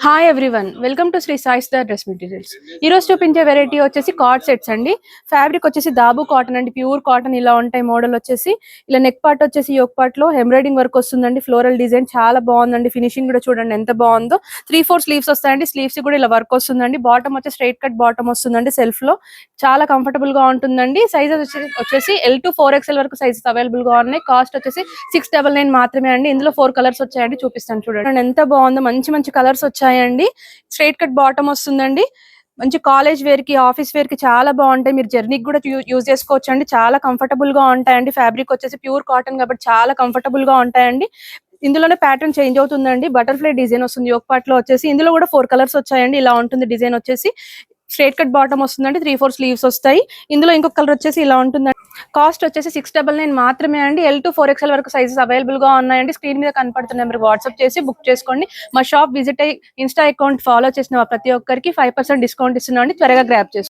Hi everyone, welcome to Shri Sai Star Dress Materials. ఈ రోజు చూపించే వెరైటీ వచ్చేసి కార్డ్ సెట్స్ అండి. ఫ్యాబ్రిక్ వచ్చేసి దాబు కాటన్ అండి, ప్యూర్ కాటన్ ఇలా ఉంటాయి. మోడల్ వచ్చేసి ఇలా నెక్ పార్ట్ వచ్చేసి యోక్ పార్ట్ లో ఎంబ్రాయిడింగ్ వర్క్ వస్తుందండి. ఫ్లోరల్ డిజైన్ చాలా బాగుందండి. ఫినిషింగ్ కూడా చూడండి ఎంత బాగుందో. 3/4 స్లీవ్స్ వస్తాయండి. స్లీవ్స్ కూడా ఇలా వర్క్ వస్తుందండి. బాటమ్ వచ్చి స్ట్రైట్ కట్ బాటమ్ వస్తుందండి. సెల్ఫ్ లో చాలా కంఫర్టబుల్ గా ఉంటుందండి. సైజెస్ వచ్చేసి L to 4XL వరకు సైజెస్ అవైలబుల్ గా ఉన్నాయి. కాస్ట్ వచ్చేసి 699 మాత్రమే అండి. ఇందులో 4 కలర్స్ వచ్చాయండి, చూపిస్తాను చూడండి. ఎంత బాగుందో, మంచి మంచి కలర్స్ వచ్చాయండి. స్ట్రైట్ కట్ బాటమ్ వస్తుందండి. మంచి కాలేజ్ వేర్ కి, ఆఫీస్ వేర్ కి చాలా బాగుంటాయి. మీరు జర్నీకి కూడా యూజ్ చేసుకోవచ్చు అండి. చాలా కంఫర్టబుల్ గా ఉంటాయండి. ఫ్యాబ్రిక్ వచ్చేసి ప్యూర్ కాటన్ కాబట్టి చాలా కంఫర్టబుల్ గా ఉంటాయండి. ఇందులోనే ప్యాటర్న్ చేంజ్ అవుతుందండి. బటర్ఫ్లై డిజైన్ వస్తుంది యోక్ పార్ట్ లో వచ్చేసి. ఇందులో కూడా 4 కలర్స్ వచ్చాయండి. ఇలా ఉంటుంది డిజైన్ వచ్చేసి. స్ట్రైట్ కట్ బాటమ్ వస్తుందండి. 3/4 స్లీవ్స్ వస్తాయి. ఇందులో ఇంకొక కలర్ వచ్చేసి ఇలా ఉంటుందండి. కాస్ట్ వచ్చేసి 699 మాత్రమే అండి. L to 4XL వరకు సైజెస్ అవైలబుల్ గా ఉన్నాయండి. స్క్రీన్ మీద కనపడుతున్న నెంబర్ వాట్సాప్ చేసి బుక్ చేసుకోండి. మా షాప్ విజిట్ అయ్యి ఇన్స్టా అకౌంట్ ఫాలో చేసిన ప్రతి ఒక్కరికి 5% డిస్కౌంట్ ఇస్తున్నాం అండి. త్వరగా గ్రాప్ చేసుకోండి.